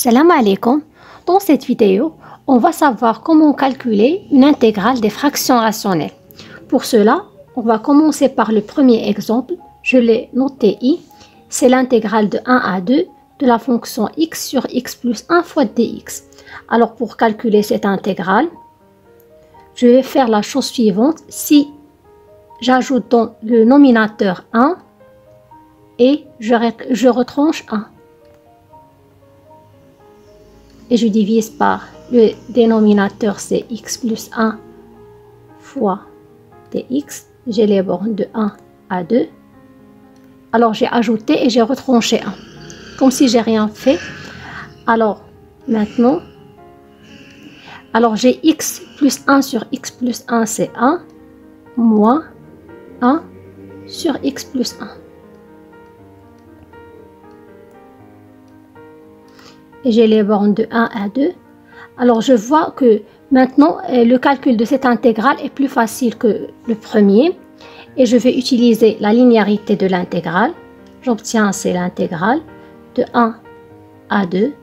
Salam alaikum. Dans cette vidéo, on va savoir comment calculer une intégrale des fractions rationnelles. Pour cela, on va commencer par le premier exemple. Je l'ai noté I. C'est l'intégrale de 1 à 2 de la fonction x sur x plus 1 fois dx. Alors pour calculer cette intégrale, je vais faire la chose suivante. Si j'ajoute dans le nominateur 1 et je retranche 1. Et je divise par le dénominateur, c'est x plus 1 fois dx. J'ai les bornes de 1 à 2. Alors j'ai ajouté et j'ai retranché 1. Comme si j'ai rien fait. Alors maintenant, j'ai x plus 1 sur x plus 1, c'est 1, moins 1 sur x plus 1. Et j'ai les bornes de 1 à 2. Alors je vois que maintenant le calcul de cette intégrale est plus facile que le premier. Et je vais utiliser la linéarité de l'intégrale. J'obtiens, c'est l'intégrale de 1 à 2 de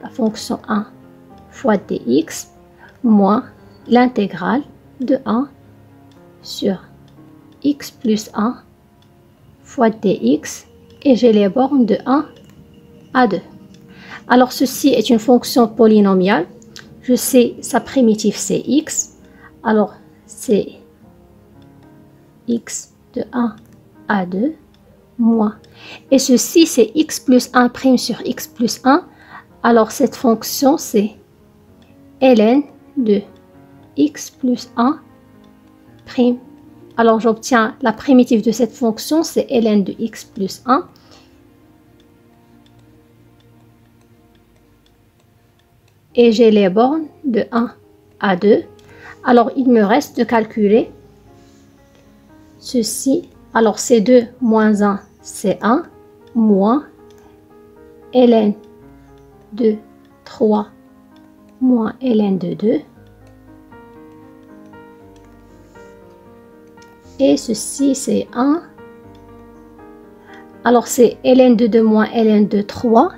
la fonction 1 fois dx moins l'intégrale de 1 sur x plus 1 fois dx. Et j'ai les bornes de 1 à 2. Alors ceci est une fonction polynomiale. Je sais sa primitive c'est x. Alors c'est x de 1 à 2 moins. Et ceci c'est x plus 1 prime sur x plus 1. Alors cette fonction c'est ln de x plus 1 prime. Alors j'obtiens la primitive de cette fonction c'est ln de x plus 1. Et j'ai les bornes de 1 à 2. Alors, il me reste de calculer ceci. Alors, c'est 2 moins 1, c'est 1, moins ln de 3 moins ln de 2. Et ceci, c'est 1. Alors, c'est ln de 2 moins ln de 3.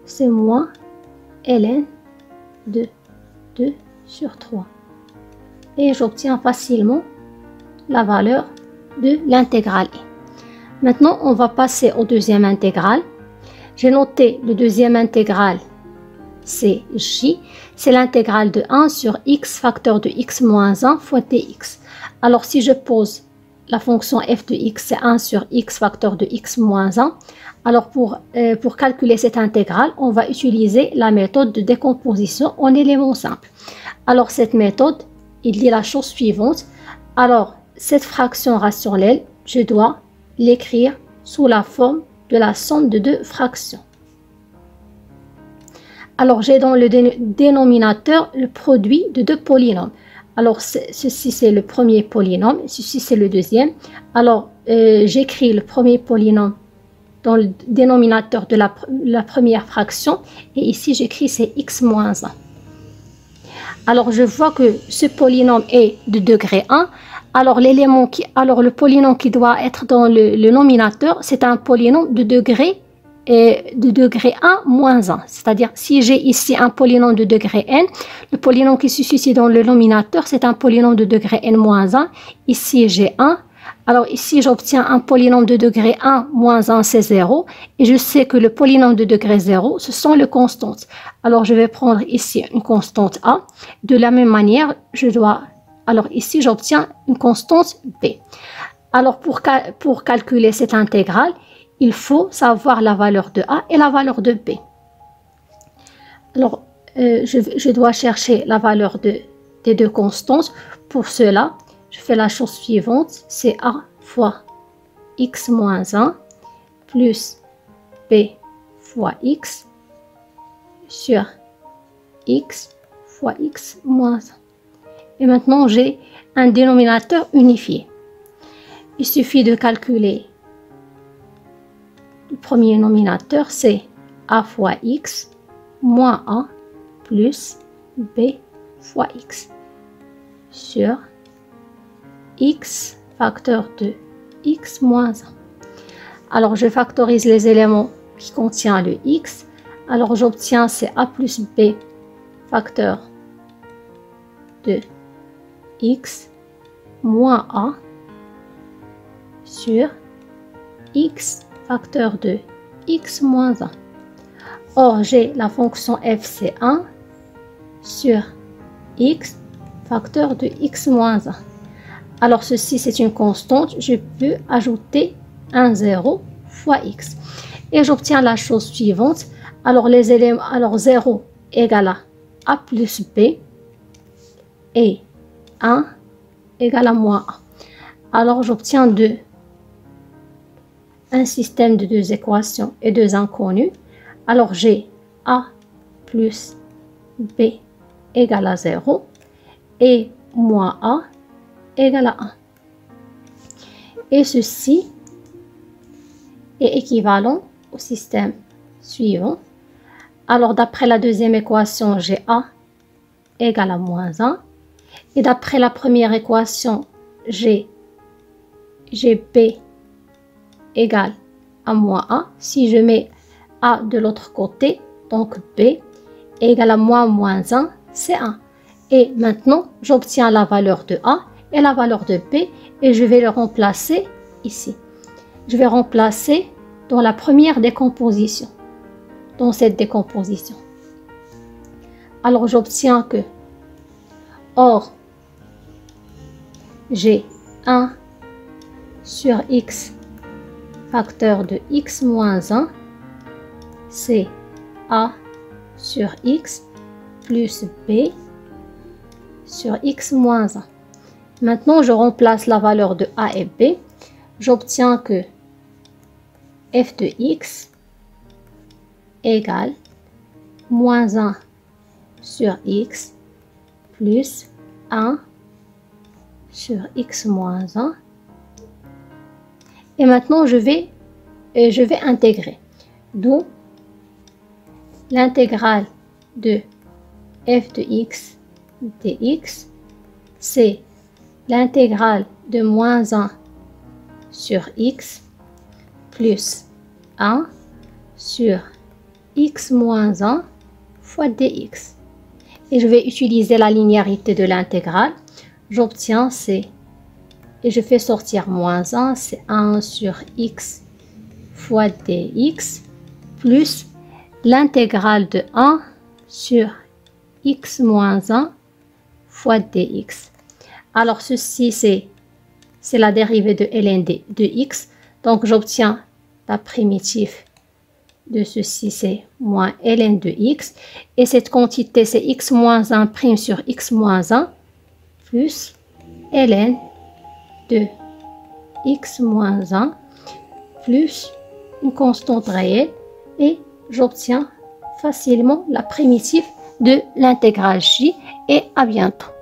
C'est moins ln de 2 sur 3. Et j'obtiens facilement la valeur de l'intégrale. Maintenant, on va passer au deuxième intégrale. J'ai noté le deuxième intégrale, c'est j. C'est l'intégrale de 1 sur x facteur de x moins 1 fois dx. Alors, si je pose la fonction f de x, c'est 1 sur x facteur de x moins 1. Alors, pour calculer cette intégrale, on va utiliser la méthode de décomposition en éléments simples. Alors, cette méthode, il dit la chose suivante. Alors, cette fraction rationnelle, je dois l'écrire sous la forme de la somme de deux fractions. Alors, j'ai dans le dénominateur le produit de deux polynômes. Alors, ceci, c'est le premier polynôme. Ceci, c'est le deuxième. Alors, j'écris le premier polynôme dans le dénominateur de la première fraction. Et ici, j'écris c'est x moins 1. Alors, je vois que ce polynôme est de degré 1. Alors, le polynôme qui doit être dans le nominateur, c'est un polynôme de degré 1 moins 1. C'est-à-dire, si j'ai ici un polynôme de degré n, le polynôme qui se situe dans le nominateur, c'est un polynôme de degré n moins 1. Ici, j'ai 1. Alors ici, j'obtiens un polynôme de degré 1 moins 1, c'est 0. Et je sais que le polynôme de degré 0, ce sont les constantes. Alors, je vais prendre ici une constante a. De la même manière, alors ici, j'obtiens une constante b. Alors, pour calculer cette intégrale, il faut savoir la valeur de a et la valeur de b. Alors, je dois chercher la valeur des deux constantes. Pour cela, je fais la chose suivante, c'est a fois x moins 1 plus b fois x sur x fois x moins 1. Et maintenant, j'ai un dénominateur unifié. Il suffit de calculer le premier nominateur, c'est a fois x moins a plus b fois x sur x facteur de x moins 1. Alors, je factorise les éléments qui contiennent le x. Alors j'obtiens c'est a plus b facteur de x moins a sur x facteur de x moins 1. Or, j'ai la fonction f, c'est 1 sur x facteur de x moins 1. Alors, ceci, c'est une constante. Je peux ajouter un 0 fois x. Et j'obtiens la chose suivante. Alors, les éléments, alors 0 égale à a plus b et 1 égale à moins a. Alors, j'obtiens un système de deux équations et deux inconnues. Alors, j'ai a plus b égale à 0 et moins a égale à 1. Et ceci est équivalent au système suivant. Alors, d'après la deuxième équation, j'ai a égale à moins 1. Et d'après la première équation, j'ai b égale à moins a. Si je mets a de l'autre côté, donc b égale à moins 1, c'est 1. Et maintenant, j'obtiens la valeur de a et la valeur de b et je vais le remplacer ici. Je vais remplacer dans la première décomposition, dans cette décomposition. Alors, j'obtiens que, or, j'ai 1 sur x facteur de x moins 1, c'est a sur x plus b sur x moins 1. Maintenant, je remplace la valeur de a et b. J'obtiens que f de x égale moins 1 sur x plus 1 sur x moins 1. Et maintenant, je vais intégrer. D'où l'intégrale de f de x dx, c'est l'intégrale de moins 1 sur x plus 1 sur x moins 1 fois dx. Et je vais utiliser la linéarité de l'intégrale. J'obtiens c'est, et je fais sortir moins 1, c'est 1 sur x fois dx plus l'intégrale de 1 sur x moins 1 fois dx. Alors ceci c'est la dérivée de ln de x. Donc j'obtiens la primitive de ceci, c'est moins ln de x. Et cette quantité, c'est x moins 1 prime sur x moins 1 plus ln de x moins 1 plus une constante réelle. Et j'obtiens facilement la primitive de l'intégrale j. Et à bientôt.